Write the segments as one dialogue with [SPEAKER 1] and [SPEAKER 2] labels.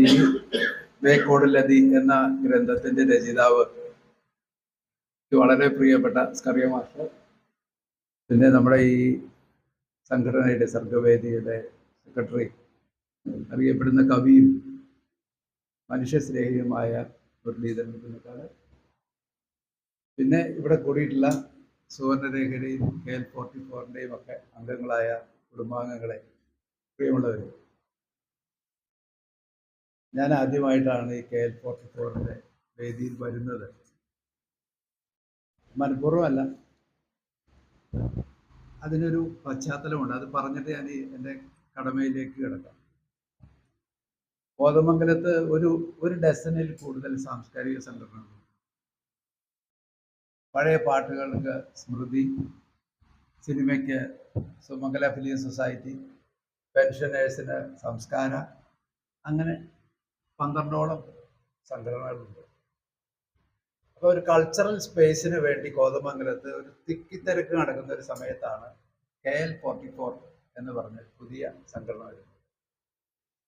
[SPEAKER 1] ഈ ബേക്കോടിലതി എന്ന ഗ്രന്ഥത്തിന്റെ രചയിതാവ് വളരെ പ്രിയപ്പെട്ട സ്കറിയ മാസ്റ്റർ, പിന്നെ നമ്മുടെ ഈ സംഘടനയുടെ സർഗവേദിയുടെ സെക്രട്ടറി, അറിയപ്പെടുന്ന കവിയും മനുഷ്യസ്നേഹിയുമായ മുരളീധരൻ പുന്നക്കാട്, പിന്നെ ഇവിടെ കൂടിയിട്ടുള്ള സുവർണരേഖയുടെയും KL44ന്റെയും ഒക്കെ അംഗങ്ങളായ കുടുംബാംഗങ്ങളെ, പ്രിയമുള്ളവർ, ഞാൻ ആദ്യമായിട്ടാണ് ഈ KL44ന്റെ വേദിയിൽ വരുന്നത്. മനഃപൂർവ്വമല്ല, അതിനൊരു പശ്ചാത്തലമുണ്ട്. അത് പറഞ്ഞിട്ട് ഞാൻ എൻ്റെ കടമയിലേക്ക് കിടക്കാം. കോതമംഗലത്ത് ഒരു ഡസനിൽ കൂടുതൽ സാംസ്കാരിക സംഘടനകൾ. പഴയ പാട്ടുകൾക്ക് സ്മൃതി, സിനിമയ്ക്ക് സുമംഗല ഫിലിം സൊസൈറ്റി, പെൻഷനേഴ്സിന് സംസ്കാര, അങ്ങനെ 12ഓളം സംഘടനകളുണ്ട്. അപ്പോൾ ഒരു കൾച്ചറൽ സ്പേസിന് വേണ്ടി കോതമംഗലത്ത് ഒരു തിക്കിത്തിരക്ക് നടക്കുന്ന ഒരു സമയത്താണ് KL44 എന്ന് പറഞ്ഞ പുതിയ സംഘടന വരുന്നത്.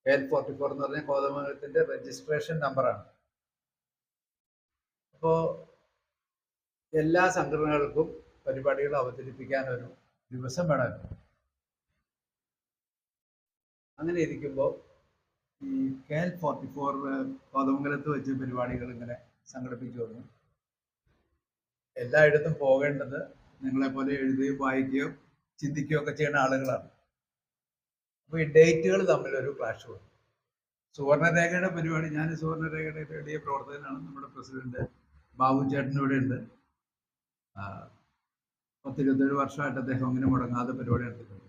[SPEAKER 1] KL44 എന്ന് പറഞ്ഞാൽ കോതമംഗലത്തിന്റെ രജിസ്ട്രേഷൻ നമ്പറാണ്. അപ്പോൾ എല്ലാ സംഘടനകൾക്കും പരിപാടികൾ അവതരിപ്പിക്കാൻ ഒരു ദിവസം വേണമല്ലോ. അങ്ങനെ ഇരിക്കുമ്പോൾ ഈ KL44 കോതമംഗലത്ത് വെച്ച് പരിപാടികൾ ഇങ്ങനെ സംഘടിപ്പിച്ചു വന്നു. എല്ലായിടത്തും പോകേണ്ടത് നിങ്ങളെപ്പോലെ എഴുതുകയും വായിക്കുകയോ ചിന്തിക്കുകയോ ഒക്കെ ചെയ്യുന്ന ആളുകളാണ്. അപ്പോൾ ഈ ഡേറ്റുകൾ തമ്മിലൊരു ക്ലാഷ് വന്നു. സുവർണരേഖയുടെ പരിപാടി, ഞാൻ സുവർണരേഖയുടെ വലിയ പ്രവർത്തകനാണ്. നമ്മുടെ പ്രസിഡന്റ് ബാബു ചേട്ടൻ ഇവിടെ ഉണ്ട്. 10-27 വർഷമായിട്ട് അദ്ദേഹം അങ്ങനെ മുടങ്ങാതെ പരിപാടി നടത്തിയിട്ടുണ്ട്.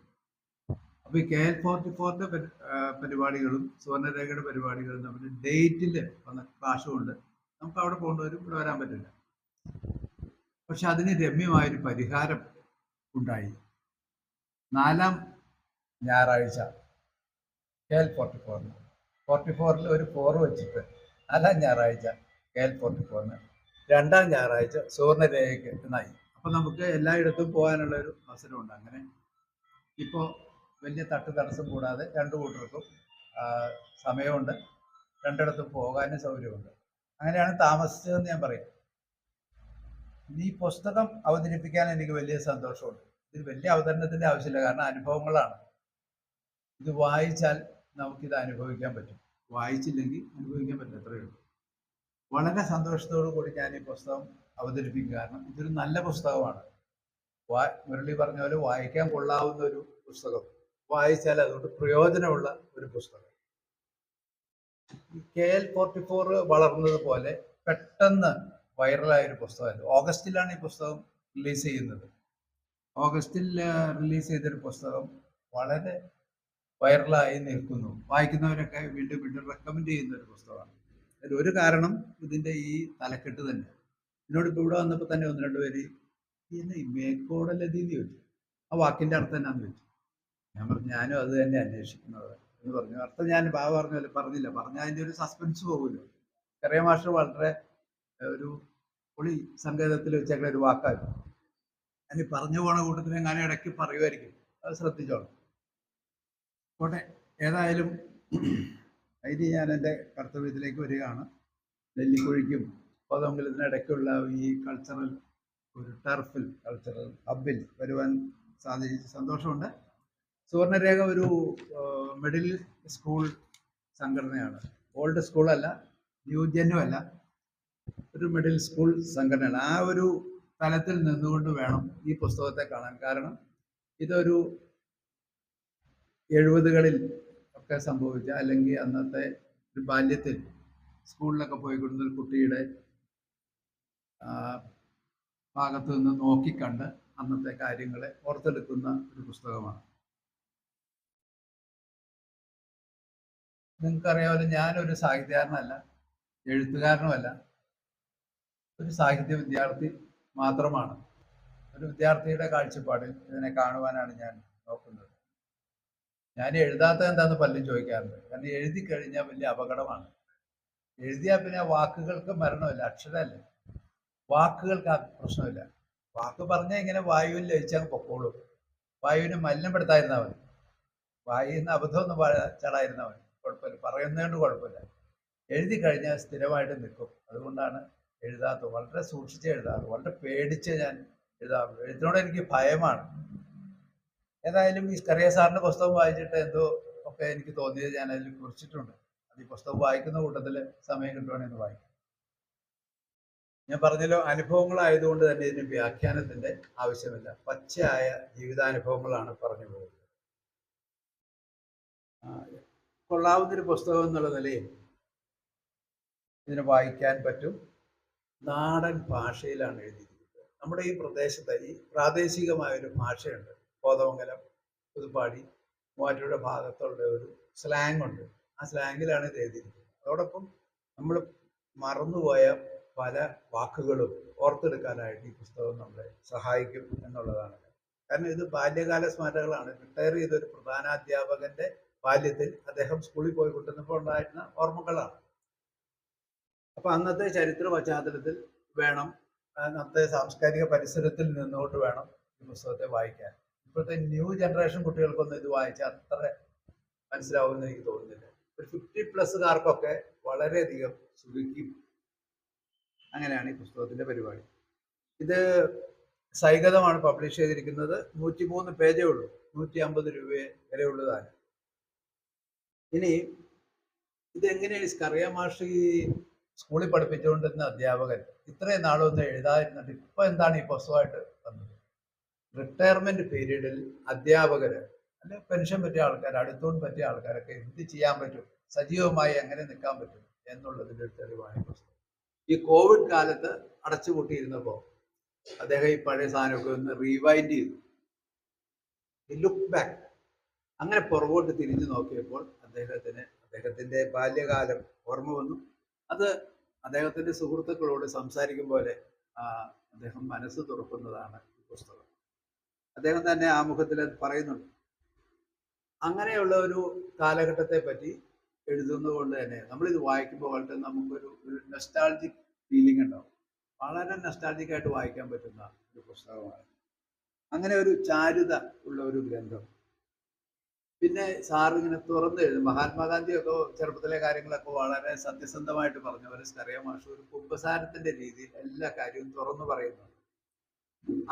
[SPEAKER 1] അപ്പോൾ ഈ KL44ന്റെ പരിപാടികളും സുവർണരേഖയുടെ പരിപാടികളും തമ്മിൽ ഡേറ്റിൽ വന്ന ക്ലാഷ് കൊണ്ട് നമുക്ക് അവിടെ പോകേണ്ടവരും ഇവിടെ വരാൻ പറ്റില്ല. പക്ഷെ അതിന് രമ്യമായൊരു പരിഹാരം ഉണ്ടായി. 4ാം ഞായറാഴ്ച KL44 ഒരു 4 വെച്ചിട്ട് 4ാം ഞായറാഴ്ച KL44 2ാം ഞായറാഴ്ച സുവർണരേഖയ്ക്ക് എന്നായി. അപ്പം നമുക്ക് എല്ലായിടത്തും പോകാനുള്ള ഒരു അവസരമുണ്ട്. അങ്ങനെ ഇപ്പോൾ വലിയ തടസ്സം കൂടാതെ രണ്ടു കൂട്ടർക്കും സമയമുണ്ട്, രണ്ടിടത്തും പോകാനും സൗകര്യമുണ്ട്. അങ്ങനെയാണ് താമസിച്ചതെന്ന് ഞാൻ പറയാം. ഈ പുസ്തകം അവതരിപ്പിക്കാൻ എനിക്ക് വലിയ സന്തോഷമുണ്ട്. ഇതിൽ വലിയ അവതരണത്തിന്റെ ആവശ്യമില്ല, കാരണം അനുഭവങ്ങളാണ്. ഇത് വായിച്ചാൽ നമുക്കിത് അനുഭവിക്കാൻ പറ്റും, വായിച്ചില്ലെങ്കിൽ അനുഭവിക്കാൻ പറ്റില്ല, അത്രയേ ഉള്ളൂ. വളരെ സന്തോഷത്തോടു കൂടി ഞാൻ ഈ പുസ്തകം അവതരിപ്പിക്കും. കാരണം ഇതൊരു നല്ല പുസ്തകമാണ്. മുരളി പറഞ്ഞ പോലെ വായിക്കാൻ കൊള്ളാവുന്ന ഒരു പുസ്തകം, വായിച്ചാൽ അതുകൊണ്ട് പ്രയോജനമുള്ള ഒരു പുസ്തകം. KL44 വളർന്നത് പോലെ പെട്ടെന്ന് വൈറലായ ഒരു പുസ്തകമല്ല. ഓഗസ്റ്റിലാണ് ഈ പുസ്തകം റിലീസ് ചെയ്യുന്നത്. ഓഗസ്റ്റിൽ റിലീസ് ചെയ്തൊരു പുസ്തകം വളരെ വൈറലായി നിൽക്കുന്നു. വായിക്കുന്നവരൊക്കെ വീണ്ടും വീണ്ടും റെക്കമെൻഡ് ചെയ്യുന്ന ഒരു പുസ്തകമാണ്. അതിലൊരു കാരണം ഇതിൻ്റെ ഈ തലക്കെട്ട് തന്നെ. എന്നോടിപ്പോൾ ഇവിടെ വന്നപ്പോൾ തന്നെ 1-2 പേര് എന്നെ ഈ ബേക്കോടലതി എന്ന് ചോദിച്ചു. ആ വാക്കിൻ്റെ അർത്ഥം എന്നാന്ന് ചോദിച്ചു. ഞാൻ പറഞ്ഞു ഞാനും അത് തന്നെ അന്വേഷിക്കുന്നത് എന്ന് പറഞ്ഞു. അർത്ഥം ഞാൻ പറഞ്ഞില്ല. പറഞ്ഞാൽ അതിൻ്റെ ഒരു സസ്പെൻസ് പോകുമല്ലോ. ചെറിയ മാസ്റ്റർ വളരെ ഒരു പൊളി സങ്കേതത്തിൽ വെച്ചേക്കുന്ന ഒരു വാക്കായിരുന്നു. ഞാൻ പറഞ്ഞു പോണ കൂട്ടത്തിൽ ഞാൻ ഇടയ്ക്ക് പറയുമായിരിക്കും, അത് ശ്രദ്ധിച്ചോളാം. പോട്ടെ, ഏതായാലും അതിന് ഞാൻ എൻ്റെ കർത്തവ്യത്തിലേക്ക് വരികയാണ്. നെല്ലിക്കുഴിക്കും കോതമംഗലത്തിനിടയ്ക്കുള്ള ഈ കൾച്ചറൽ ഒരു ടർഫിൽ, കൾച്ചറൽ ഹബിൽ വരുവാൻ സാധിച്ച സന്തോഷമുണ്ട്. സുവർണരേഖ ഒരു മിഡിൽ സ്കൂൾ സംഘടനയാണ്. ഓൾഡ് സ്കൂളല്ല, ന്യൂജനും അല്ല, ഒരു മിഡിൽ സ്കൂൾ സംഘടനയാണ്. ആ ഒരു തലത്തിൽ നിന്നുകൊണ്ട് വേണം ഈ പുസ്തകത്തെ കാണാൻ. കാരണം ഇതൊരു 70കളിൽ ഒക്കെ സംഭവിച്ച, അല്ലെങ്കിൽ അന്നത്തെ ഒരു ബാല്യത്തിൽ സ്കൂളിലൊക്കെ പോയിക്കൊണ്ടിരുന്ന ഒരു കുട്ടിയുടെ ഭാഗത്ത് നിന്ന് നോക്കിക്കണ്ട് അന്നത്തെ കാര്യങ്ങളെ ഓർത്തെടുക്കുന്ന ഒരു പുസ്തകമാണ്. നിങ്ങൾക്കറിയാമല്ലോ, ഞാനൊരു സാഹിത്യകാരനല്ല, എഴുത്തുകാരനുമല്ല, ഒരു സാഹിത്യ വിദ്യാർത്ഥി മാത്രമാണ്. ഒരു വിദ്യാർത്ഥിയുടെ കാഴ്ചപ്പാടിൽ ഇതിനെ കാണുവാനാണ് ഞാൻ നോക്കുന്നത്. ഞാൻ എഴുതാത്ത എന്താന്ന് പലരും ചോദിക്കാറുണ്ട്. കാരണം എഴുതി കഴിഞ്ഞാൽ വലിയ അപകടമാണ്. എഴുതിയാൽ പിന്നെ വാക്കുകൾക്ക് മരണമില്ല, അക്ഷരമല്ല. വാക്കുകൾക്ക് ആ പ്രശ്നമില്ല. വാക്ക് പറഞ്ഞാൽ ഇങ്ങനെ വായുവിൽ ലയിച്ചാൽ പൊക്കോളും. വായുവിനെ മലിനപ്പെടുത്താതിരുന്നാൽ മതി, വായുവിന് അബദ്ധമൊന്നും ചടാതിരുന്നാൽ മതി, കുഴപ്പമില്ല, പറയുന്നതുകൊണ്ട് കുഴപ്പമില്ല. എഴുതി കഴിഞ്ഞാൽ സ്ഥിരമായിട്ട് നിൽക്കും. അതുകൊണ്ടാണ് എഴുതാത്തത്. വളരെ സൂക്ഷിച്ച് എഴുതാറ്, വളരെ പേടിച്ച് ഞാൻ എഴുതാറുള്ളൂ. എഴുത്തിനോട് എനിക്ക് ഭയമാണ്. ഏതായാലും ഈ സ്കറിയ സാറിന്റെ പുസ്തകം വായിച്ചിട്ട് എന്തോ ഒക്കെ എനിക്ക് തോന്നിയത് ഞാൻ അതിൽ കുറിച്ചിട്ടുണ്ട്. അത് ഈ പുസ്തകം വായിക്കുന്ന കൂട്ടത്തിൽ സമയം കിട്ടുവാണെങ്കിൽ വായിക്കും. ഞാൻ പറഞ്ഞല്ലോ, അനുഭവങ്ങളായതുകൊണ്ട് തന്നെ ഇതിന് വ്യാഖ്യാനത്തിന്റെ ആവശ്യമില്ല. പച്ചയായ ജീവിതാനുഭവങ്ങളാണ് പറഞ്ഞു പോകുന്നത്. കൊള്ളാവുന്നൊരു പുസ്തകം എന്നുള്ള നിലയിൽ ഇതിനെ വായിക്കാൻ പറ്റും. നാടൻ ഭാഷയിലാണ് എഴുതിയിരിക്കുന്നത്. നമ്മുടെ ഈ പ്രദേശത്ത് ഈ പ്രാദേശികമായൊരു ഭാഷയുണ്ട്. കോതമംഗലം, പുതുപ്പാടി, മൂവാറ്റുപുഴ ഭാഗത്തുള്ള ഒരു സ്ലാങ് ഉണ്ട്. ആ സ്ലാങ്ങിലാണ് ഇത് എഴുതിയിരിക്കുന്നത്. അതോടൊപ്പം നമ്മൾ മറന്നുപോയ പല വാക്കുകളും ഓർത്തെടുക്കാനായിട്ട് ഈ പുസ്തകം നമ്മളെ സഹായിക്കും എന്നുള്ളതാണ്. കാരണം ഇത് ബാല്യകാല സ്മരണകളാണ്. റിട്ടയർ ചെയ്തൊരു പ്രധാനാധ്യാപകന്റെ ബാല്യത്തിൽ അദ്ദേഹം സ്കൂളിൽ പോയി കൊണ്ടുവന്നപ്പോൾ ഉണ്ടായിരുന്ന ഓർമ്മകളാണ്. അപ്പൊ അന്നത്തെ ചരിത്ര പശ്ചാത്തലത്തിൽ വേണം, അന്നത്തെ സാംസ്കാരിക പരിസരത്തിൽ നിന്നുകൊണ്ട് വേണം ഈ പുസ്തകത്തെ വായിക്കാൻ. ഇപ്പോഴത്തെ ന്യൂ ജനറേഷൻ കുട്ടികൾക്കൊന്നും ഇത് വായിച്ചാൽ അത്ര മനസ്സിലാവുമെന്ന് എനിക്ക് തോന്നുന്നില്ല. ഒരു 50+കാർക്കൊക്കെ വളരെയധികം സുഖിക്കും. അങ്ങനെയാണ് ഈ പുസ്തകത്തിന്റെ പരിപാടി. ഇത് സൈഗതമാണ് പബ്ലിഷ് ചെയ്തിരിക്കുന്നത്. 103 പേജേ ഉള്ളൂ. 150 രൂപ വരെ ഉള്ളതാണ്. ഇനി ഇതെങ്ങനെയാണ് സ്കറിയ മാഷ് ഈ സ്കൂളിൽ പഠിപ്പിച്ചുകൊണ്ടിരുന്ന അധ്യാപകൻ ഇത്രയും നാളൊന്നും എഴുതാതിരുന്നിട്ട് ഇപ്പൊ എന്താണ് ഈ പുസ്തകമായിട്ട് വന്നത്? റിട്ടയർമെന്റ് പീരീഡിൽ അധ്യാപകര് അല്ലെ പെൻഷൻ പറ്റിയ ആൾക്കാർ, അടുത്തോണ്ട് പറ്റിയ ആൾക്കാരൊക്കെ എന്ത് ചെയ്യാൻ പറ്റും, സജീവമായി എങ്ങനെ നിൽക്കാൻ പറ്റും എന്നുള്ളതിന്റെ ഒരു തെളിവാണ് ഈ പുസ്തകം. ഈ കോവിഡ് കാലത്ത് അടച്ചുപൂട്ടിയിരുന്നപ്പോ അദ്ദേഹം ഈ പഴയ സാധനമൊക്കെ ഒന്ന് റീവൈൻഡ് ചെയ്തു, ലുക്ക് ബാക്ക്. അങ്ങനെ പുറകോട്ട് തിരിഞ്ഞു നോക്കിയപ്പോൾ അദ്ദേഹത്തിന്റെ ബാല്യകാലം ഓർമ്മ വന്നു. അത് അദ്ദേഹത്തിന്റെ സുഹൃത്തുക്കളോട് സംസാരിക്കും പോലെ അദ്ദേഹം മനസ്സ് തുറക്കുന്നതാണ് ഈ പുസ്തകം. അദ്ദേഹം തന്നെ ആമുഖത്തിൽ അത് പറയുന്നുണ്ട്. അങ്ങനെയുള്ള ഒരു കാലഘട്ടത്തെ പറ്റി എഴുതുന്നത് കൊണ്ട് തന്നെ നമ്മളിത് വായിക്കുമ്പോൾ വളരെ നമുക്കൊരു നെസ്റ്റാൾജിക് ഫീലിംഗ് ഉണ്ടാവും. വളരെ നെസ്റ്റാൾജിക് ആയിട്ട് വായിക്കാൻ പറ്റുന്ന ഒരു പുസ്തകമാണ്. അങ്ങനെ ഒരു ചാരുത ഉള്ള ഒരു ഗ്രന്ഥം. പിന്നെ സാർ ഇങ്ങനെ തുറന്നു എഴുതും. മഹാത്മാഗാന്ധിയൊക്കെ ചെറുപ്പത്തിലെ കാര്യങ്ങളൊക്കെ വളരെ സത്യസന്ധമായിട്ട് പറഞ്ഞ സ്കറിയ മാഷ് ഒരു കുമ്പസാരത്തിന്റെ രീതിയിൽ എല്ലാ കാര്യവും തുറന്നു പറയുന്നുണ്ട്.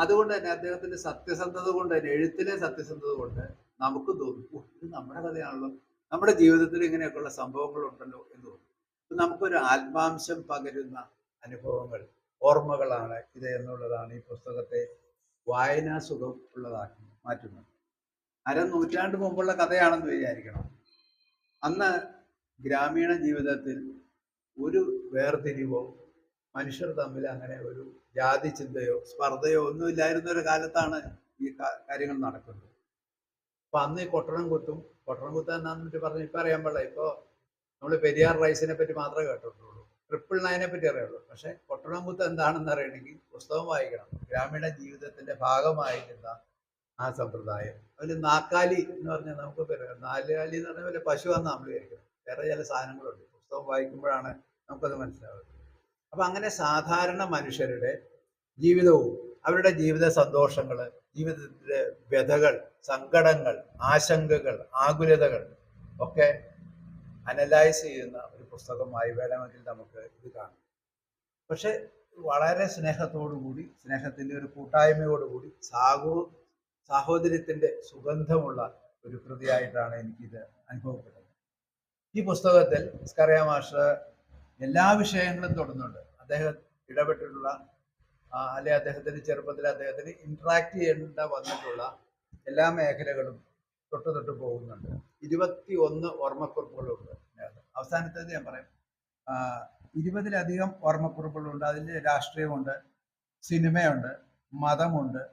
[SPEAKER 1] അതുകൊണ്ട് തന്നെ അദ്ദേഹത്തിന്റെ സത്യസന്ധത കൊണ്ട് തന്നെ, എഴുത്തിലെ സത്യസന്ധത കൊണ്ട് നമുക്ക് തോന്നും ഇത് നമ്മുടെ കഥയാണല്ലോ, നമ്മുടെ ജീവിതത്തിൽ ഇങ്ങനെയൊക്കെയുള്ള സംഭവങ്ങൾ ഉണ്ടല്ലോ എന്ന് തോന്നും. നമുക്കൊരു ആത്മാംശം പകരുന്ന അനുഭവങ്ങൾ, ഓർമ്മകളാണ് ഇത് എന്നുള്ളതാണ് ഈ പുസ്തകത്തെ വായനാസുഖം ഉള്ളതാക്കി മാറ്റുന്നത്. നൂറ്റാണ്ട് മുമ്പുള്ള കഥയാണെന്ന് വിചാരിക്കണം. അന്ന് ഗ്രാമീണ ജീവിതത്തിൽ ഒരു വേർതിരിവോ മനുഷ്യർ തമ്മിൽ അങ്ങനെ ഒരു ജാതി ചിന്തയോ സ്പർദ്ധയോ ഒന്നുമില്ലായിരുന്ന ഒരു കാലത്താണ് ഈ കാര്യങ്ങൾ നടക്കുന്നത്. അപ്പൊ അന്ന് ഈ കൊട്ടണം കുത്ത് എന്നാന്നിട്ട് പറഞ്ഞ് ഇപ്പൊ അറിയാൻ പാടില്ല. ഇപ്പൊ നമ്മൾ പെരിയാർ റൈസിനെ പറ്റി മാത്രമേ കേട്ടിട്ടുള്ളൂ, 999 പറ്റി അറിയുള്ളൂ. പക്ഷെ കൊട്ടണം കുത്ത് എന്താണെന്ന് അറിയണമെങ്കിൽ പുസ്തകം വായിക്കണം. ഗ്രാമീണ ജീവിതത്തിന്റെ ഭാഗമായിരുന്ന ആ സമ്പ്രദായം. അതിൽ നാക്കാലി എന്ന് പറഞ്ഞാൽ നമുക്ക് പറയാം, നാലുകാലി എന്ന് പറഞ്ഞാൽ വല്ല പശുവാന്ന് നമ്മൾ വിചാരിക്കണം. വേറെ ചില സാധനങ്ങളുണ്ട്, പുസ്തകം വായിക്കുമ്പോഴാണ് നമുക്കത് മനസ്സിലാവുന്നത്. അപ്പൊ അങ്ങനെ സാധാരണ മനുഷ്യരുടെ ജീവിതവും അവരുടെ ജീവിത സന്തോഷങ്ങൾ, ജീവിതത്തിലെ വ്യഥകൾ, സങ്കടങ്ങൾ, ആശങ്കകൾ, ആകുലതകൾ ഒക്കെ അനലൈസ് ചെയ്യുന്ന ഒരു പുസ്തകമായി വേണമെങ്കിൽ നമുക്ക് ഇത് കാണാം. പക്ഷെ വളരെ സ്നേഹത്തോടുകൂടി, സ്നേഹത്തിന്റെ ഒരു കൂട്ടായ്മയോടുകൂടി, സാഹോദര്യത്തിന്റെ സുഗന്ധമുള്ള ഒരു കൃതിയായിട്ടാണ് എനിക്കിത് അനുഭവപ്പെട്ടത്. ഈ പുസ്തകത്തിൽ സ്കറിയ മാഷ് എല്ലാ വിഷയങ്ങളും തൊടുന്നുണ്ട്. അദ്ദേഹം ഇടപെട്ടിട്ടുള്ള അല്ലെ അദ്ദേഹത്തിന്റെ ചെറുപ്പത്തിൽ അദ്ദേഹത്തിന് ഇന്ററാക്ട് ചെയ്യേണ്ട വന്നിട്ടുള്ള എല്ലാ മേഖലകളും തൊട്ട് പോകുന്നുണ്ട്. 21 ഓർമ്മക്കുറിപ്പുകളുണ്ട്. അവസാനത്തേത് ഞാൻ പറയാം. 20-ലധികം ഓർമ്മക്കുറിപ്പുകളുണ്ട്. അതിൽ രാഷ്ട്രീയമുണ്ട്, സിനിമയുണ്ട്, മതമുണ്ട്,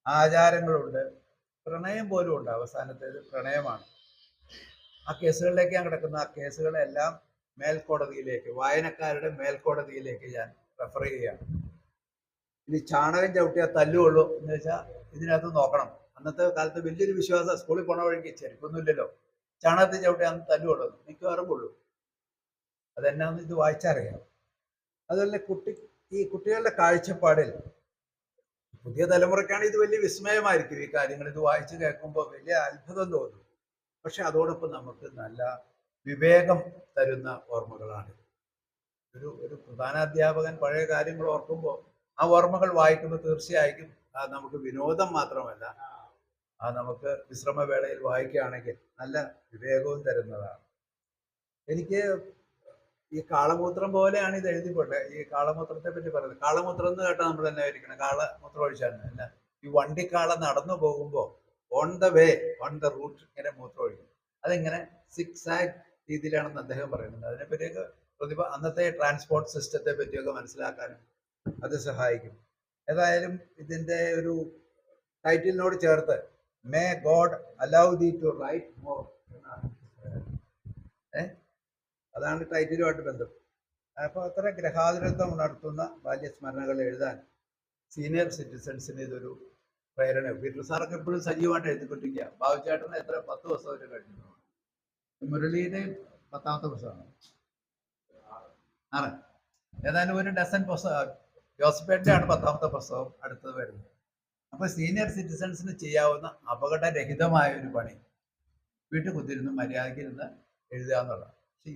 [SPEAKER 1] ആചാരങ്ങളുണ്ട്, പ്രണയം പോലും ഉണ്ട്. അവസാനത്തേത് പ്രണയമാണ്. ആ കേസുകളിലേക്ക് ഞാൻ കിടക്കുന്ന ആ കേസുകളെല്ലാം മേൽക്കോടതിയിലേക്ക്, വായനക്കാരുടെ മേൽക്കോടതിയിലേക്ക് ഞാൻ റെഫർ ചെയ്യുകയാണ്. ഇനി ചാണകം ചവിട്ടിയാൽ തല്ലുകൊള്ളൂ എന്ന് വെച്ചാൽ ഇതിനകത്ത് നോക്കണം. അന്നത്തെ കാലത്ത് വലിയൊരു വിശ്വാസം, സ്കൂളിൽ പോണ വഴിക്ക് ചെരുപ്പൊന്നുമില്ലല്ലോ, ചാണകത്തിൽ ചവിട്ടിയാൽ അന്ന് തല്ലുകൊള്ളു, മിക്കവാറും കൊള്ളൂ. അതെന്നാന്ന് ഇത് വായിച്ചറിയാം. അതുപോലെ ഈ കുട്ടികളുടെ കാഴ്ചപ്പാടിൽ പുതിയ തലമുറയ്ക്കാണ് ഇത് വലിയ വിസ്മയമായിരിക്കും. ഈ കാര്യങ്ങൾ ഇത് വായിച്ച് കേൾക്കുമ്പോൾ വലിയ അത്ഭുതം തോന്നും. പക്ഷെ അതോടൊപ്പം നമുക്ക് നല്ല വിവേകം തരുന്ന ഓർമ്മകളാണ്. ഒരു പ്രധാന അധ്യാപകൻ പഴയ കാര്യങ്ങൾ ഓർക്കുമ്പോൾ ആ ഓർമ്മകൾ വായിക്കുമ്പോൾ തീർച്ചയായും നമുക്ക് വിനോദം മാത്രമല്ല, നമുക്ക് വിശ്രമവേളയിൽ വായിക്കുകയാണെങ്കിൽ നല്ല വിവേകവും തരുന്നതാണ്. എനിക്ക് ഈ കാളമൂത്രം പോലെയാണ് ഇത് എഴുതിപ്പോട്ടെ. ഈ കാളമൂത്രത്തെ പറ്റി പറയുന്നത്, കാളമൂത്രം എന്ന് കേട്ടാൽ നമ്മൾ തന്നെ ഇരിക്കണം, കാളമൂത്രം ഒഴിച്ചാൽ അല്ല. ഈ വണ്ടിക്കാള നടന്നു പോകുമ്പോൾ on the way, on the route ഇങ്ങനെ മൂത്രം ഒഴിക്കും. അതിങ്ങനെ സിക്സ് ആക് രീതിയിലാണെന്ന് അദ്ദേഹം പറയുന്നത്. അതിനെപ്പറ്റിയൊക്കെ അന്നത്തെ ട്രാൻസ്പോർട്ട് സിസ്റ്റത്തെ പറ്റിയൊക്കെ മനസ്സിലാക്കാനും അത് സഹായിക്കും. ഏതായാലും ഇതിൻ്റെ ഒരു ടൈറ്റിലിനോട് ചേർത്ത് മേ ഗോഡ് അലൗ ദീ ടു റൈറ്റ് മോർ എന്നാണ്. അതാണ് ടൈറ്റിലുമായിട്ട് ബന്ധം. അപ്പോൾ അത്ര ഗ്രഹാതുരത്വം ഉണർത്തുന്ന ബാല്യസ്മരണകൾ എഴുതാൻ സീനിയർ സിറ്റിസൺസിന് ഇതൊരു പ്രേരണ. വീട്ടിൽ സാറൊക്കെ എപ്പോഴും സജീവമായിട്ട് എഴുതിക്കൊണ്ടിരിക്കുക. ബാബുചേട്ടന് എത്ര 10 പുസ്തകം കഴിഞ്ഞു. മുരളിയുടെ 10ാമത്തെ പുസ്തകമാണ്. ഏതായാലും ഒരു ഡസൻ പുസ്തകം. ജോസഫേന്റെ ആണ് 10ാമത്തെ പുസ്തകം അടുത്തത് വരുന്നത്. അപ്പൊ സീനിയർ സിറ്റിസൺസിന് ചെയ്യാവുന്ന അപകടരഹിതമായ ഒരു പണി വീട്ടിൽ കുത്തിരുന്ന് മര്യാദയ്ക്കിരുന്ന് എഴുതുക എന്നുള്ളതാണ്. പക്ഷെ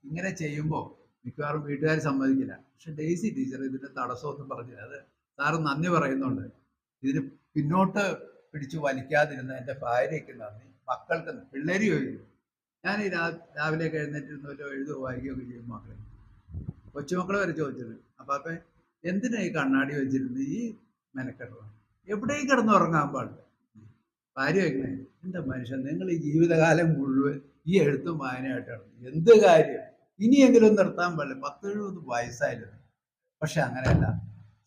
[SPEAKER 1] ഇങ്ങനെ ചെയ്യുമ്പോൾ മിക്കവാറും വീട്ടുകാർ സമ്മതിക്കില്ല. പക്ഷെ ഡെയ്സി ടീച്ചർ ഇതിന്റെ തടസ്സമൊന്നും പറഞ്ഞില്ല. അത് സാറ് നന്ദി പറയുന്നുണ്ട്. ഇതിന് പിന്നോട്ട് പിടിച്ചു വലിക്കാതിരുന്ന എൻ്റെ ഭാര്യയ്ക്ക് നന്ദി, മക്കൾക്ക്, പിള്ളേര് ചോദിക്കും. ഞാൻ ഈ രാവിലെ എഴുന്നേറ്റിരുന്നല്ലോ എഴുതുകയോ വായിക്കുകയൊക്കെ ചെയ്യും മക്കളെ. കൊച്ചുമക്കളെ വരെ ചോദിച്ചത്, അപ്പാപ്പ എന്തിനാ ഈ കണ്ണാടി വെച്ചിരുന്നത്, ഈ മെനക്കെട്ടോ, എവിടെയും കിടന്നുറങ്ങാൻ പാടില്ല. ഭാര്യ വയ്ക്കണേ, എൻ്റെ മനുഷ്യൻ, നിങ്ങൾ ഈ ജീവിതകാലം മുഴുവൻ ഈ എഴുത്തും വായനയായിട്ടാണ്, എന്ത് കാര്യം ഇനിയെങ്കിലും നിർത്താൻ പാടില്ല, 10-70 വയസ്സായിരുന്നു. പക്ഷെ അങ്ങനെയല്ല.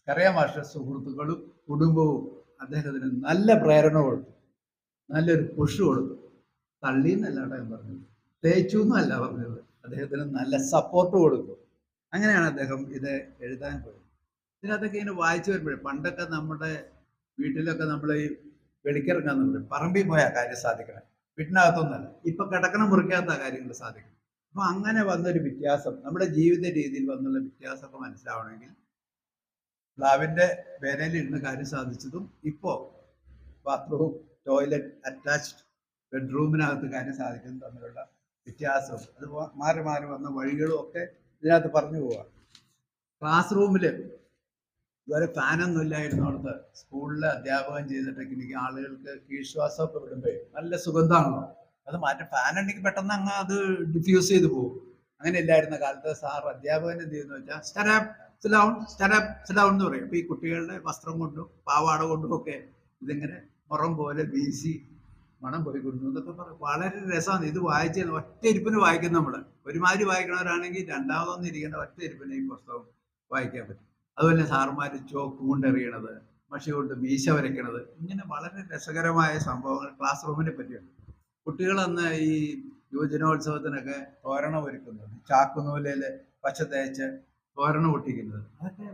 [SPEAKER 1] കറിയ മാസ്റ്റർ സുഹൃത്തുക്കളും കുടുംബവും അദ്ദേഹത്തിന് നല്ല പ്രേരണ കൊടുത്തു, നല്ലൊരു പുഷ് കൊടുത്തു. തള്ളിന്നല്ലാട്ടോ ഞാൻ പറഞ്ഞത്, തേച്ചു എന്നല്ല പറഞ്ഞത്. അദ്ദേഹത്തിന് നല്ല സപ്പോർട്ട് കൊടുത്തു. അങ്ങനെയാണ് അദ്ദേഹം ഇത് എഴുതാൻ പോയത്. ഇതിനകത്തൊക്കെ ഇങ്ങനെ വായിച്ചു വരുമ്പോഴേ, പണ്ടൊക്കെ നമ്മുടെ വീട്ടിലൊക്കെ നമ്മൾ ഈ വെളിക്കിറങ്ങാൻ പറയും, പറമ്പിൽ പോയാൽ കാര്യം സാധിക്കണം, വീട്ടിനകത്തൊന്നല്ല. ഇപ്പൊ കിടക്കണം മുറിക്കാത്ത കാര്യങ്ങൾ സാധിക്കണം. അപ്പൊ അങ്ങനെ വന്നൊരു വ്യത്യാസം, നമ്മുടെ ജീവിത രീതിയിൽ വന്നുള്ള വ്യത്യാസമൊക്കെ മനസ്സിലാവണമെങ്കിൽ പ്ലാവിന്റെ വേനയിൽ ഇരുന്ന് കാര്യം സാധിച്ചതും ഇപ്പോ ബാത്റൂം, ടോയ്ലറ്റ് അറ്റാച്ച്ഡ് ബെഡ്റൂമിനകത്ത് കാര്യം സാധിക്കുന്നതും തമ്മിലുള്ള വ്യത്യാസവും അത് മാറി മാറി വന്ന വഴികളും ഒക്കെ ഇതിനകത്ത് പറഞ്ഞു പോവാം. ക്ലാസ് റൂമിൽ ഇതുവരെ ഫാനൊന്നും ഇല്ലായിരുന്നോടത്ത് സ്കൂളിലെ അധ്യാപകൻ ചെയ്ത ടെക്നിക്ക് ആളുകൾക്ക് കീഴ്ശ്വാസമൊക്കെ വിടുമ്പോൾ നല്ല സുഗന്ധമാണല്ലോ, അത് മാറ്റം. ഫാൻ ഉണ്ടെങ്കിൽ പെട്ടെന്ന് അങ്ങ് അത് ഡിഫ്യൂസ് ചെയ്ത് പോകും. അങ്ങനെ ഇല്ലായിരുന്ന കാലത്ത് സാർ അധ്യാപകൻ എന്ത് ചെയ്യുന്നു വെച്ചാൽ സ്റ്റഡൗൺ എന്ന് പറയും. അപ്പൊ ഈ കുട്ടികളുടെ വസ്ത്രം കൊണ്ടും പാവാട കൊണ്ടും ഒക്കെ ഇതിങ്ങനെ മുറം പോലെ വീശി മണം പോയി കൊടുക്കുന്നു എന്നൊക്കെ പറയും. വളരെ രസമാണ് ഇത് വായിച്ച്. ഒറ്റ ഇരിപ്പിന് വായിക്കും നമ്മൾ. ഒരുമാതിരി വായിക്കണവരാണെങ്കിൽ രണ്ടാമതൊന്നും ഇരിക്കേണ്ട, ഒറ്റ ഇരിപ്പിന് ഈ പുസ്തകം വായിക്കാൻ പറ്റും. അതുപോലെ സാറുമാർ ചോക്ക് കൊണ്ട് എറിയണത്, മഷി കൊണ്ട് മീശ വരയ്ക്കണത്, ഇങ്ങനെ വളരെ രസകരമായ സംഭവങ്ങൾ ക്ലാസ് റൂമിനെ പറ്റിയുണ്ട്. കുട്ടികൾ അന്ന് ഈ യുവജനോത്സവത്തിനൊക്കെ തോരണം ഒരുക്കുന്നത്, ചാക്കുനൂലയിൽ പച്ച തേച്ച് തോരണം ഒട്ടിക്കുന്നത്, അതൊക്കെ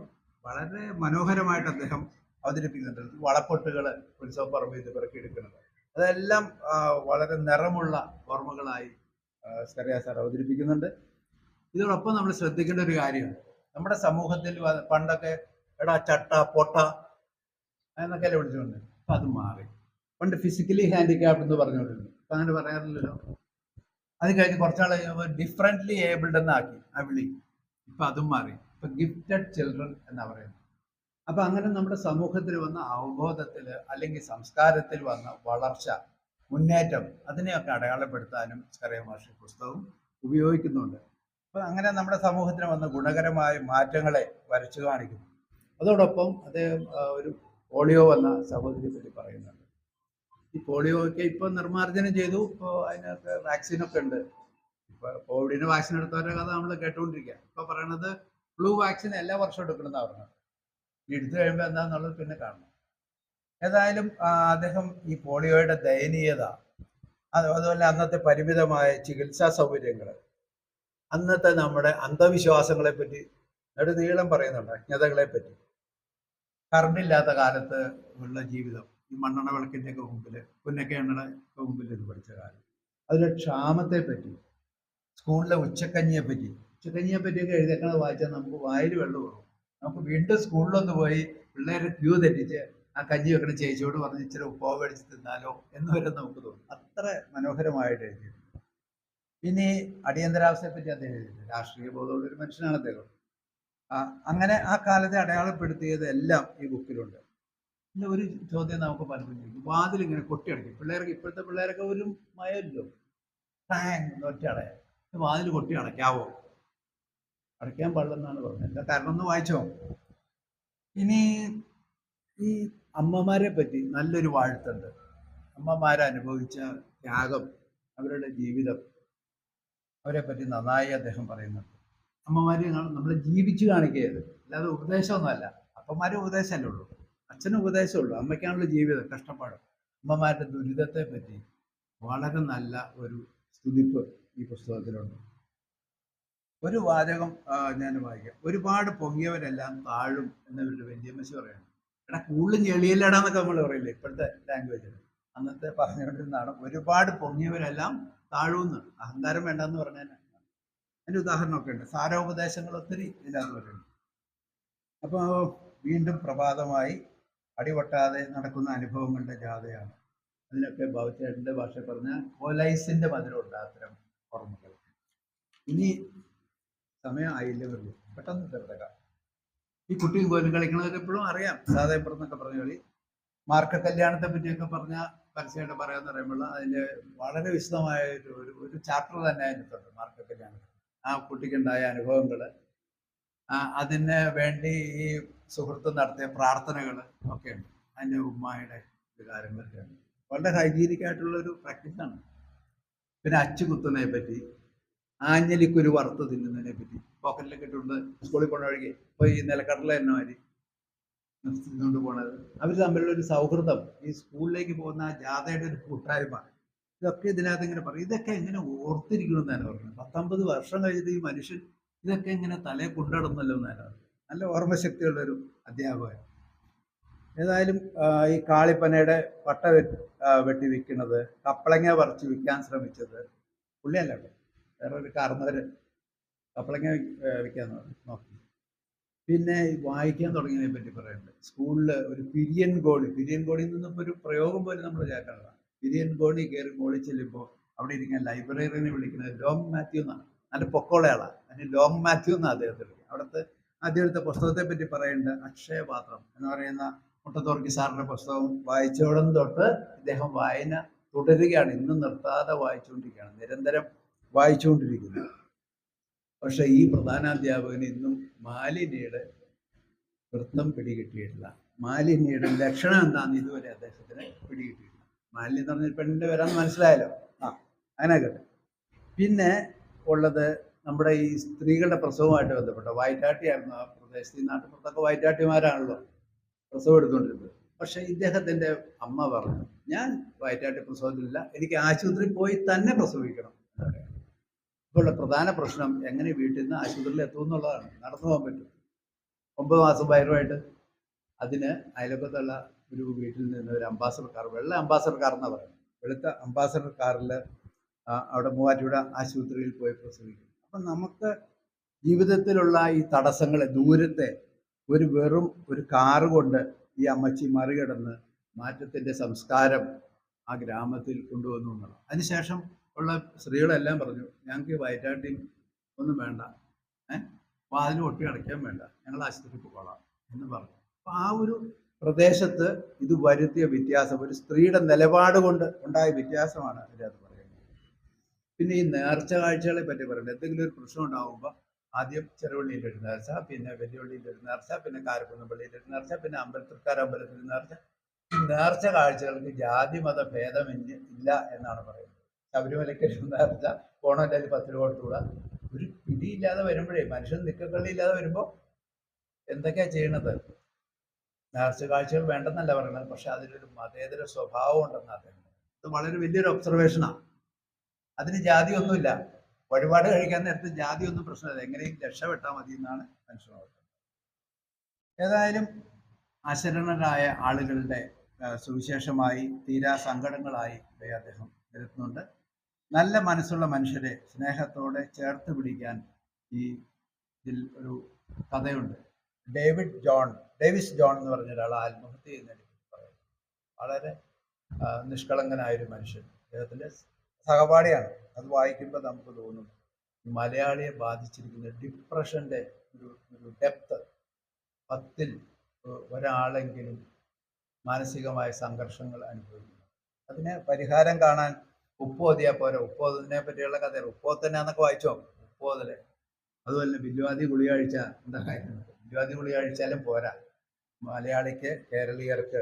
[SPEAKER 1] വളരെ മനോഹരമായിട്ട് അദ്ദേഹം അവതരിപ്പിക്കുന്നുണ്ട്. വളപ്പൊട്ടുകൾ ഉത്സവപ്പറമ്പിൽ പിറക്കിയെടുക്കുന്നത്, അതെല്ലാം വളരെ നിറമുള്ള ഓർമ്മകളായി സ്കറിയ സാർ അവതരിപ്പിക്കുന്നുണ്ട്. ഇതോടൊപ്പം നമ്മൾ ശ്രദ്ധിക്കേണ്ട ഒരു കാര്യമുണ്ട്. നമ്മുടെ സമൂഹത്തിൽ പണ്ടൊക്കെ എടാ ചട്ട പൊട്ട എന്നൊക്കെയല്ലേ വിളിച്ചുകൊണ്ട്, അപ്പൊ അത് മാറി. പണ്ട് ഫിസിക്കലി ഹാൻഡിക്യാപ്ഡ് എന്ന് പറഞ്ഞുകൊണ്ടിരുന്നു, അപ്പൊ അങ്ങനെ പറയാറില്ലല്ലോ. അത് കഴിഞ്ഞ് കുറച്ചാൾ ഡിഫറെന്റ്ലി ഏബിൾഡ് എന്നാക്കി ആ വിളി. ഇപ്പൊ അതും മാറി, ഇപ്പൊ ഗിഫ്റ്റഡ് ചിൽഡ്രൻ എന്നാ പറയുന്നത്. അപ്പൊ അങ്ങനെ നമ്മുടെ സമൂഹത്തിൽ വന്ന അവബോധത്തിൽ അല്ലെങ്കിൽ സംസ്കാരത്തിൽ വന്ന വളർച്ച, മുന്നേറ്റം, അതിനെയൊക്കെ അടയാളപ്പെടുത്താനും സ്കറിയ മാസ്റ്റർ പുസ്തകം ഉപയോഗിക്കുന്നുണ്ട്. അപ്പൊ അങ്ങനെ നമ്മുടെ സമൂഹത്തിന് വന്ന ഗുണകരമായ മാറ്റങ്ങളെ വരച്ചു കാണിക്കുന്നു. അതോടൊപ്പം അദ്ദേഹം ഒരു പോളിയോ വന്ന സഹോദരിയെ പറ്റി പറയുന്നുണ്ട്. ഈ പോളിയോ ഒക്കെ ഇപ്പൊ നിർമ്മാർജ്ജനം ചെയ്തു. ഇപ്പോൾ അതിനകത്ത് വാക്സിനൊക്കെ ഉണ്ട്. ഇപ്പൊ കോവിഡിന് വാക്സിൻ എടുത്തവരുടെ കഥ നമ്മൾ കേട്ടുകൊണ്ടിരിക്കുക. ഇപ്പൊ പറയണത് ഫ്ലൂ വാക്സിൻ എല്ലാ വർഷവും എടുക്കണമെന്നാണ് പറഞ്ഞത്. എടുത്തു കഴിയുമ്പോൾ എന്താന്നുള്ളത് പിന്നെ കാണണം. ഏതായാലും അദ്ദേഹം ഈ പോളിയോയുടെ ദയനീയത, അതുപോലെ അന്നത്തെ പരിമിതമായ ചികിത്സാ സൗകര്യങ്ങൾ, അന്നത്തെ നമ്മുടെ അന്ധവിശ്വാസങ്ങളെ പറ്റി നെടുനീളം പറയുന്നുണ്ട്. അജ്ഞതകളെ പറ്റി, കറണ്ടില്ലാത്ത കാലത്ത് ഉള്ള ജീവിതം, ഈ മണ്ണെണ്ണ വിളക്കിൻ്റെ ഒക്കെ മുമ്പിൽ, പുന്നക്ക എണ്ണയുടെ ഒക്കെ മുമ്പിൽ ഇത് പഠിച്ച കാലം, അതിലെ ക്ഷാമത്തെ പറ്റി, സ്കൂളിലെ ഉച്ചക്കഞ്ഞിയെ പറ്റിയൊക്കെ എഴുതേക്കണത് വായിച്ചാൽ നമുക്ക് വായിൽ വെള്ളം വരും. നമുക്ക് വീണ്ടും സ്കൂളിലൊന്ന് പോയി പിള്ളേരെ ക്യൂ തെറ്റിച്ച് ആ കഞ്ഞി വെക്കണ ചേച്ചിയോട് പറഞ്ഞ് ഇച്ചിരി ഉപ്പോ മേടിച്ച് തിന്നാലോ എന്ന് വരെ നമുക്ക് തോന്നും. അത്ര മനോഹരമായിട്ട് എഴുതിയിട്ടുണ്ട്. ഇനി അടിയന്തരാവസ്ഥയെ പറ്റി അദ്ദേഹം എഴുതി. രാഷ്ട്രീയ ബോധമുള്ള ഒരു മനുഷ്യനാണ് അദ്ദേഹം. അങ്ങനെ ആ കാലത്തെ അടയാളപ്പെടുത്തിയത് എല്ലാം ഈ ബുക്കിലുണ്ട്. പിന്നെ ഒരു ചോദ്യം നമുക്ക് പലപ്പോഴും ചോദിക്കും, വാതിൽ ഇങ്ങനെ കൊട്ടിയടയ്ക്കും. ഇപ്പോഴത്തെ പിള്ളേരൊക്കെ ഒരു മയല്ലോ, ടാങ് എന്ന് ഒറ്റ അടയാം. വാതിൽ കൊട്ടി അടയ്ക്കാവോ? അടയ്ക്കാൻ പാടില്ലെന്നാണ് പറഞ്ഞത്. എന്താ കാരണം ഒന്ന് വായിച്ചോ. ഇനി ഈ അമ്മമാരെ പറ്റി നല്ലൊരു വാഴ്ത്തുണ്ട്. അമ്മമാരനുഭവിച്ച ത്യാഗം, അവരുടെ ജീവിതം, അവരെ പറ്റി നന്നായി അദ്ദേഹം പറയുന്നുണ്ട്. അമ്മമാര് നമ്മൾ ജീവിച്ചു കാണിക്കുകയത്, അല്ലാതെ ഉപദേശമൊന്നുമല്ല. അപ്പന്മാരെ ഉപദേശമല്ലേ ഉള്ളൂ, അച്ഛനും ഉപദേശമുള്ളൂ. അമ്മയ്ക്കാണല്ലോ ജീവിതം, കഷ്ടപ്പാട്. അമ്മമാരുടെ ദുരിതത്തെ പറ്റി വളരെ നല്ല ഒരു സ്തുതിപ്പ് ഈ പുസ്തകത്തിലുണ്ട്. ഒരു വാചകം ഞാൻ വായിക്കാം. ഒരുപാട് പൊങ്ങിയവരെല്ലാം താഴും എന്നവരുടെ വല്യമ്മച്ചി പറയുന്നു. എടാ കൂടുതലും ചെളിയല്ലടാന്നൊക്കെ നമ്മൾ പറയില്ലേ ഇപ്പോഴത്തെ ലാംഗ്വേജിൽ. അന്നത്തെ പറഞ്ഞുകൊണ്ടിരുന്നതാണ് ഒരുപാട് പൊങ്ങിയവരെല്ലാം താഴുമെന്ന്. അഹങ്കാരം വേണ്ടെന്ന് പറഞ്ഞാൽ അതിൻ്റെ ഉദാഹരണമൊക്കെ ഉണ്ട്. സാരോപദേശങ്ങൾ ഒത്തിരി ഇതിനകത്ത് പറയുന്നു. അപ്പോൾ വീണ്ടും പ്രഭാതമായി അടിപൊട്ടാതെ നടക്കുന്ന അനുഭവങ്ങളുടെ ജാഥയാണ്. അതിനൊക്കെ ബാബുച്ചേട്ടൻ്റെ ഭാഷ പറഞ്ഞാൽ കോലൈസിൻ്റെ മധുരമുണ്ട് അത്തരം ഓർമ്മകൾ. ഇനി സമയം ആയില്ലവരുള്ളൂ, പെട്ടെന്ന് തീർത്തേക്കാം. ഈ കുട്ടിയും കോലും കളിക്കണതൊക്കെ എപ്പോഴും അറിയാം. സാധേപ്പുറം എന്നൊക്കെ പറഞ്ഞ കളി. മാർക്ക കല്യാണത്തെ പറ്റിയൊക്കെ പറഞ്ഞാൽ പരസ്യമായിട്ട് പറയാമെന്ന് പറയുമ്പോൾ അതിൻ്റെ വളരെ വിശദമായ ഒരു ചാപ്റ്റർ തന്നെ അതിനകത്തുണ്ട്. മാർക്ക കല്യാണത്തിൽ ആ കുട്ടിക്കുണ്ടായ അനുഭവങ്ങൾ, അതിന് വേണ്ടി ഈ സുഹൃത്ത് നടത്തിയ പ്രാർത്ഥനകൾ ഒക്കെ ഉണ്ട്. അതിൻ്റെ ഉമ്മായുടെ കാര്യങ്ങളൊക്കെ ഉണ്ട്. വളരെ ഹൈജീനിക് ആയിട്ടുള്ളൊരു പ്രാക്ടീസാണ്. പിന്നെ അച്ചുകുത്തുന്നതിനെ പറ്റി, ആഞ്ഞലിക്കൊരു വറുത്ത് തിന്നുന്നതിനെ പറ്റി, പോക്കറ്റിലൊക്കെ ഇട്ടുകൊണ്ട് സ്കൂളിൽ പോണ വഴിക്ക് ഇപ്പോൾ ഈ നിലക്കടല തന്നെ മാതിരി കൊണ്ട് പോണത്. അവർ തമ്മിലുള്ള ഒരു സൗഹൃദം, ഈ സ്കൂളിലേക്ക് പോകുന്ന ആ ജാഥയുടെ ഒരു കൂട്ടായ്മ, ഇതൊക്കെ ഇതിനകത്ത് ഇങ്ങനെ പറയും. ഇതൊക്കെ എങ്ങനെ ഓർത്തിരിക്കണമെന്നാണ് പറഞ്ഞത്. 19 വർഷം കഴിഞ്ഞിട്ട് ഈ മനുഷ്യൻ ഇതൊക്കെ ഇങ്ങനെ തലയെ കൊണ്ടുനടന്നല്ലോ എന്നാണ് പറഞ്ഞത്. നല്ല ഓർമ്മശക്തിയുള്ളൊരു അധ്യാപകൻ. ഏതായാലും ഈ കാളിപ്പനയുടെ പട്ട വെട്ടി വിൽക്കുന്നത്, കപ്പളങ്ങ പറിച്ച് വിൽക്കാൻ ശ്രമിച്ചത് പുള്ളിയല്ല, വേറൊരു കാരണവര് കപ്പളങ്ങ വിൽക്കാൻ നോക്കി. പിന്നെ വായിക്കാൻ തുടങ്ങിയതിനെ പറ്റി പറയുന്നുണ്ട്. സ്കൂളിൽ ഒരു പിരിയൻ ഗോണിയിൽ നിന്നിപ്പോൾ ഒരു പ്രയോഗം പോലും നമ്മൾ കേൾക്കാറില്ല. പിരിയൻ ഗോണി കയറി മോളിൽ ചെല്ലുമ്പോൾ അവിടെ ഇരിക്കാൻ ലൈബ്രറിനെ വിളിക്കുന്നത് ലോങ് മാത്യു എന്നാണ്. നല്ല പൊക്കമുള്ള ആളാണ്. അതിന് ലോങ് മാത്യു എന്നാണ് അദ്ദേഹത്തെ വിളിക്കുക. അവിടുത്തെ അദ്ദേഹത്തെ പുസ്തകത്തെ പറ്റി പറയുന്നുണ്ട്. അക്ഷയപാത്രം എന്ന് പറയുന്ന മുട്ടത്തോർക്കി സാറിൻ്റെ പുസ്തകം വായിച്ചോടം തൊട്ട് ഇദ്ദേഹം വായന തുടരുകയാണ്. ഇന്നും നിർത്താതെ വായിച്ചുകൊണ്ടിരിക്കുകയാണ്, നിരന്തരം വായിച്ചുകൊണ്ടിരിക്കുന്നു. പക്ഷെ ഈ പ്രധാനാധ്യാപകന് ഇന്നും മാലിന്യയുടെ വൃത്തം പിടികിട്ടിയിട്ടില്ല. മാലിന്യയുടെ ലക്ഷണം എന്താണെന്ന് ഇതുവരെ അദ്ദേഹത്തിന് പിടികിട്ടിയിട്ടില്ല. മാലിന്യം എന്ന് പറഞ്ഞ പെണ്ണിൻ്റെ വരാമെന്ന് മനസ്സിലായല്ലോ. അങ്ങനെ കേട്ടെ. പിന്നെ ഉള്ളത് നമ്മുടെ ഈ സ്ത്രീകളുടെ പ്രസവമായിട്ട് ബന്ധപ്പെട്ട വയറ്റാട്ടിയായിരുന്നു ആ പ്രദേശത്ത്. ഈ നാട്ടുപുറത്തൊക്കെ വയറ്റാട്ടിമാരാണല്ലോ പ്രസവം എടുത്തുകൊണ്ടിരുന്നത്. പക്ഷെ ഇദ്ദേഹത്തിൻ്റെ അമ്മ പറഞ്ഞു, ഞാൻ വയറ്റാട്ടി പ്രസവത്തിലില്ല, എനിക്ക് ആശുപത്രിയിൽ പോയി തന്നെ പ്രസവിക്കണം. ഇപ്പോഴുള്ള പ്രധാന പ്രശ്നം എങ്ങനെ വീട്ടിൽ നിന്ന് ആശുപത്രിയിൽ എത്തും എന്നുള്ളതാണ്. നടന്നു പോകാൻ പറ്റും. 9 മാസം വയറുമായിട്ട്. അതിന് അയൽപക്കത്തുള്ള ഒരു വീട്ടിൽ നിന്ന് ഒരു അംബാസഡർ കാർ, വെള്ള അംബാസഡർ കാർ എന്നാണ് പറയുന്നത്, വെളുത്ത അംബാസഡർ കാറിൽ അവിടെ മൂവാറ്റുപുഴ ആശുപത്രിയിൽ പോയി പ്രസവിക്കും. അപ്പം നമുക്ക് ജീവിതത്തിലുള്ള ഈ തടസ്സങ്ങളെ, ദൂരത്തെ വെറും ഒരു കാറ് കൊണ്ട് ഈ അമ്മച്ചി മറികടന്ന് മാറ്റത്തിൻ്റെ സംസ്കാരം ആ ഗ്രാമത്തിൽ കൊണ്ടുവന്നു എന്നുള്ളത്. അതിനുശേഷം ഉള്ള സ്ത്രീകളെല്ലാം പറഞ്ഞു, ഞങ്ങൾക്ക് വയറ്റാട്ടിയും ഒന്നും വേണ്ട, വാതിലും ഒട്ടി അടയ്ക്കാൻ വേണ്ട, ഞങ്ങൾ ആശുപത്രിയിൽ പോകോളാം എന്ന് പറഞ്ഞു. അപ്പം ആ ഒരു പ്രദേശത്ത് ഇത് വരുത്തിയ വ്യത്യാസം, ഒരു സ്ത്രീയുടെ നിലപാട് കൊണ്ട് ഉണ്ടായ വ്യത്യാസമാണ് ഇതിനകത്ത് പറയുന്നത്. പിന്നെ ഈ നേർച്ച കാഴ്ചകളെ പറ്റി പറയുന്നത്, എന്തെങ്കിലും ഒരു പ്രശ്നം ഉണ്ടാകുമ്പോൾ ആദ്യം ചെറുവള്ളിയിൽ ഒരു നേർച്ച, പിന്നെ വലിയവള്ളിയിൽ ഒരു നേർച്ച, പിന്നെ കാരക്കുന്നപ്പള്ളിയിൽ ഒരു നേർച്ച, പിന്നെ തൃക്കാരമ്പലത്തിൽ നേർച്ച. ഈ നേർച്ച കാഴ്ചകൾക്ക് ജാതി മത ഭേദമില്ല എന്നാണ് പറയുന്നത്. ശബരിമലയ്ക്ക് നേർച്ച പോണല്ലേ 10 രൂപ കൊടുത്തുകൂടാ. ഒരു പിടിയില്ലാതെ വരുമ്പോഴേ, മനുഷ്യൻ നിക്കക്കള്ളിയില്ലാതെ വരുമ്പോൾ എന്തൊക്കെയാ ചെയ്യണത്? നേർച്ച കാഴ്ചകൾ വേണ്ടെന്നല്ല പറയുന്നത്, പക്ഷെ അതിലൊരു മതേതര സ്വഭാവം ഉണ്ടെന്ന് അദ്ദേഹം. ഇത് വളരെ വലിയൊരു ഒബ്സർവേഷനാണ്. അതിന് ജാതിയൊന്നുമില്ല. വഴിപാട് കഴിക്കാൻ നേരത്ത് ജാതിയൊന്നും പ്രശ്നമില്ല, എങ്ങനെയും രക്ഷപ്പെട്ടാൽ മതി എന്നാണ് മനുഷ്യനോട്. ഏതായാലും അശരണരായ ആളുകളുടെ സുവിശേഷമായി, തീരാ സങ്കടങ്ങളായി അദ്ദേഹം നിരത്തുന്നുണ്ട്. നല്ല മനസ്സുള്ള മനുഷ്യരെ സ്നേഹത്തോടെ ചേർത്ത് പിടിക്കാൻ ഈ ഇതിൽ ഒരു കഥയുണ്ട്. ഡേവിസ് ജോൺ എന്ന് പറഞ്ഞ ഒരാൾ ആത്മഹത്യ ചെയ്യുന്നതിനെ പറ്റി പറയുന്നു. വളരെ നിഷ്കളങ്കനായൊരു മനുഷ്യൻ. അദ്ദേഹത്തിൻ്റെ സഹപാഠിയാണ്. അത് വായിക്കുമ്പോൾ നമുക്ക് തോന്നും മലയാളിയെ ബാധിച്ചിരിക്കുന്ന ഡിപ്രഷൻ്റെ ഒരു ഡെപ്ത് 10ൽ ഒരാളെങ്കിലും മാനസികമായ സംഘർഷങ്ങൾ അനുഭവിക്കുന്നു. അതിന് പരിഹാരം കാണാൻ ഉപ്പോതിയാൽ പോരാ. ഉപ്പോതിനെ പറ്റിയുള്ള കഥയാണ്. ഉപ്പോത്തന്നെയാന്നൊക്കെ വായിച്ചോ, ഉപ്പോതല്. അതുപോലെ ബില്ലുവാതി ഗുളിക കഴിച്ചാൽ എന്താ കാര്യം? ബില്ലുവാതി ഗുളിക കഴിച്ചാലും പോരാ. മലയാളിക്ക്, കേരളീയർക്ക്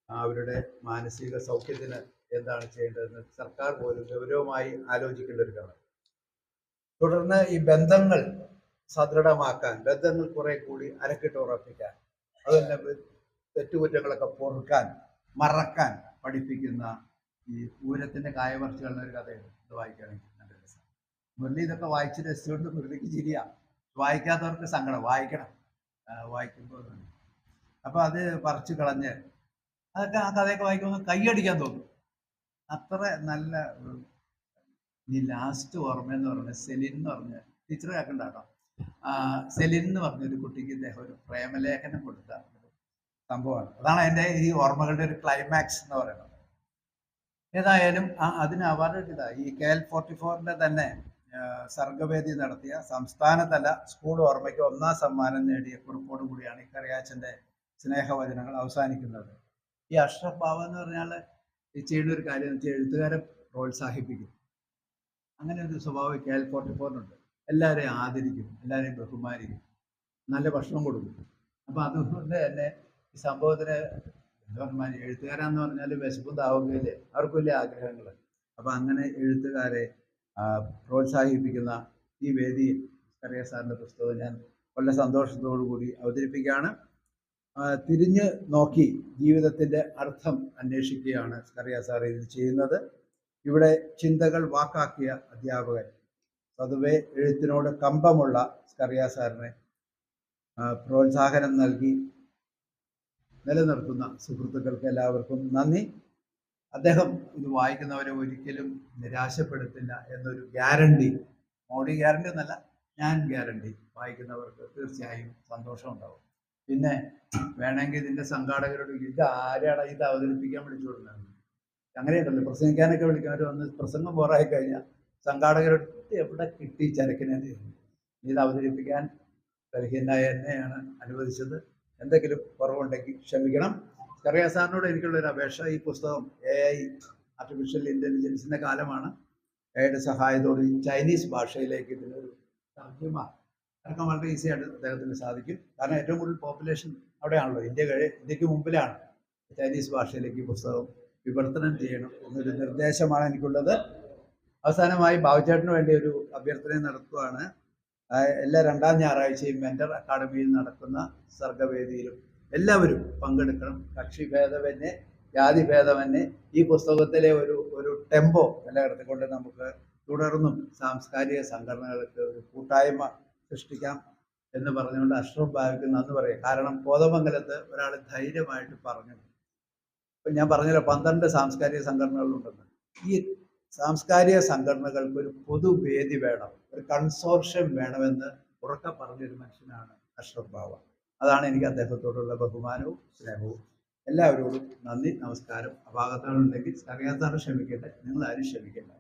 [SPEAKER 1] അവരുടെ മാനസിക സൗഖ്യത്തിന് എന്താണ് ചെയ്യേണ്ടതെന്ന് സർക്കാർ പോലും ഗൗരവമായി ആലോചിക്കേണ്ട ഒരു കാര്യം. തുടർന്ന് ഈ ബന്ധങ്ങൾ സദൃഢമാക്കാൻ, ബന്ധങ്ങൾ കുറെ കൂടി അരക്കിട്ട് ഉറപ്പിക്കാൻ, അതുതന്നെ തെറ്റുകുറ്റങ്ങളൊക്കെ പൊറുക്കാൻ, മറക്കാൻ പഠിപ്പിക്കുന്ന ഈ പൂരത്തിന്റെ കായവർച്ചുകളുടെ ഒരു കഥയുണ്ട്. ഇത് വായിക്കുകയാണെങ്കിൽ നല്ല രസം. മുരളി ഇതൊക്കെ വായിച്ച് രസിച്ചുകൊണ്ട് മുരളിക്ക് ചിരിയാ. വായിക്കാത്തവർക്ക് സങ്കടം. വായിക്കണം, വായിക്കുമ്പോൾ. അപ്പൊ അത് പറിച്ചു കളഞ്ഞ് അതൊക്കെ ആ കഥയൊക്കെ വായിക്കുമ്പോൾ കൈയടിക്കാൻ തോന്നും. അത്ര നല്ല. ഈ ലാസ്റ്റ് ഓർമ്മയെന്ന് പറഞ്ഞ സെലിൻ എന്ന് പറഞ്ഞ ടീച്ചർ കേൾക്കണ്ട കേട്ടോ. സെലിൻ എന്ന് പറഞ്ഞൊരു കുട്ടിക്ക് ഇദ്ദേഹം ഒരു പ്രേമലേഖനം കൊടുത്ത സംഭവമാണ്. അതാണ് അതിൻ്റെ ഈ ഓർമ്മകളുടെ ഒരു ക്ലൈമാക്സ് എന്ന് പറയുന്നത്. ഏതായാലും അതിന് അവാർഡ് കിട്ടിയതാ. ഈ KL44 തന്നെ സർഗവേദി നടത്തിയ സംസ്ഥാനതല സ്കൂൾ ഓർമ്മയ്ക്ക് 1ാം സമ്മാനം നേടിയ കുറിപ്പോട് കൂടിയാണ് ഈ കറിയാച്ചൻ്റെ സ്നേഹവചനങ്ങൾ അവസാനിക്കുന്നത്. ഈ അഷ്റഫ് ബാവ എന്ന് പറഞ്ഞാൽ ഈ ചെയ്യുന്ന ഒരു കാര്യം എന്ന് വെച്ചാൽ എഴുത്തുകാരെ പ്രോത്സാഹിപ്പിക്കും. അങ്ങനെ ഒരു സ്വഭാവം KL44 എല്ലാവരെയും ആദരിക്കും, എല്ലാവരെയും ബഹുമാനിക്കും, നല്ല ഭക്ഷണം കൊടുക്കും. അപ്പം അതുകൊണ്ട് തന്നെ ഈ സംഭവത്തിന് എന്താ പറഞ്ഞാൽ എഴുത്തുകാരാന്ന് പറഞ്ഞാൽ വിശപ്പും ദാഹവുമില്ലേ, അവർക്ക് വലിയ ആഗ്രഹങ്ങൾ. അപ്പം അങ്ങനെ എഴുത്തുകാരെ പ്രോത്സാഹിപ്പിക്കുന്ന ഈ വേദിയിൽ കറിയ സാറിൻ്റെ പുസ്തകം ഞാൻ വളരെ സന്തോഷത്തോടു കൂടി അവതരിപ്പിക്കുകയാണ്. തിരിഞ്ഞ് നോക്കി ജീവിതത്തിൻ്റെ അർത്ഥം അന്വേഷിക്കുകയാണ് കറിയ സാർ ഇത് ചെയ്യുന്നത്. ഇവിടെ ചിന്തകൾ വാക്കാക്കിയ അധ്യാപകൻ, പൊതുവെ എഴുത്തിനോട് കമ്പമുള്ള കറിയ സാറിനെ പ്രോത്സാഹനം നൽകി നിലനിർത്തുന്ന സുഹൃത്തുക്കൾക്ക് എല്ലാവർക്കും നന്ദി. അദ്ദേഹം ഇത് വായിക്കുന്നവരെ ഒരിക്കലും നിരാശപ്പെടുത്തില്ല എന്നൊരു ഗ്യാരണ്ടി, മോഡി ഗ്യാരണ്ടി ഒന്നല്ല, ഞാൻ ഗ്യാരണ്ടി, വായിക്കുന്നവർക്ക് തീർച്ചയായും സന്തോഷം ഉണ്ടാവും. പിന്നെ വേണമെങ്കിൽ ഇതിൻ്റെ സംഘാടകരോട് ഇത് ആരാണ് ഇത് അവതരിപ്പിക്കാൻ വിളിച്ചു കൊടുക്കുന്നത്, അങ്ങനെയുണ്ടല്ലോ പ്രസംഗിക്കാനൊക്കെ വിളിക്കുന്നവർ വന്ന് പ്രസംഗം ബോറായി കഴിഞ്ഞാൽ സംഘാടകരോട് എവിടെ കിട്ടി ചരക്കിനെ ഇത് അവതരിപ്പിക്കാൻ ബലഹീനായ എന്നെയാണ് അനുവദിച്ചത്. എന്തെങ്കിലും കുറവുണ്ടെങ്കിൽ ക്ഷമിക്കണം. കറിയ സാറിനോട് എനിക്കുള്ളൊരു അപേക്ഷ, ഈ പുസ്തകം AI ആർട്ടിഫിഷ്യൽ ഇൻ്റലിജൻസിൻ്റെ കാലമാണ്. എയുടെ സഹായത്തോട് ചൈനീസ് ഭാഷയിലേക്ക് ഇതിനൊരു തർജ്ജമ ഇറക്കാൻ വളരെ ഈസി ആയിട്ട് അദ്ദേഹത്തിന് സാധിക്കും. കാരണം ഏറ്റവും കൂടുതൽ പോപ്പുലേഷൻ അവിടെയാണല്ലോ, ഇന്ത്യക്ക് മുമ്പിലാണ്. ചൈനീസ് ഭാഷയിലേക്ക് ഈ പുസ്തകം വിവർത്തനം ചെയ്യണം എന്നൊരു നിർദ്ദേശമാണ് എനിക്കുള്ളത്. അവസാനമായി ബാബുചേട്ടന് വേണ്ടി ഒരു അഭ്യർത്ഥന നടത്തുകയാണ്. എല്ലാ 2ാം ഞായറാഴ്ചയും മെന്റർ അക്കാഡമിയിൽ നടക്കുന്ന സർഗവേദിയിലും എല്ലാവരും പങ്കെടുക്കണം. കക്ഷിഭേദമന്യേ, ജാതിഭേദമന്യേ ഈ പുസ്തകത്തിലെ ഒരു ടെമ്പോ നിലനിർത്തിക്കൊണ്ട് നമുക്ക് തുടർന്നും സാംസ്കാരിക സംഘടനകൾക്ക് ഒരു കൂട്ടായ്മ സൃഷ്ടിക്കാം എന്ന് പറഞ്ഞുകൊണ്ട് അഷ്റഫ് ബാവയ്ക്ക് നന്ദി പറയാം. കാരണം കോതമംഗലത്ത് ഒരാൾ ധൈര്യമായിട്ട് പറഞ്ഞു, ഇപ്പം ഞാൻ പറഞ്ഞല്ലോ 12 സാംസ്കാരിക സംഘടനകളുണ്ടെന്ന്. ഈ സാംസ്കാരിക സംഘടനകൾക്ക് ഒരു പൊതുവേദി വേണം, ഒരു കൺസോർഷ്യം വേണമെന്ന് ഉറക്കെ പറഞ്ഞൊരു മനുഷ്യനാണ് അഷ്റഫ് ബാവ. അതാണ് എനിക്ക് അദ്ദേഹത്തോടുള്ള ബഹുമാനവും സ്നേഹവും. എല്ലാവരോടും നന്ദി, നമസ്കാരം. അപാകതകളുണ്ടെങ്കിൽ അറിയാത്തവരെ ക്ഷമിക്കട്ടെ, നിങ്ങൾ ആരും ക്ഷമിക്കണ്ട.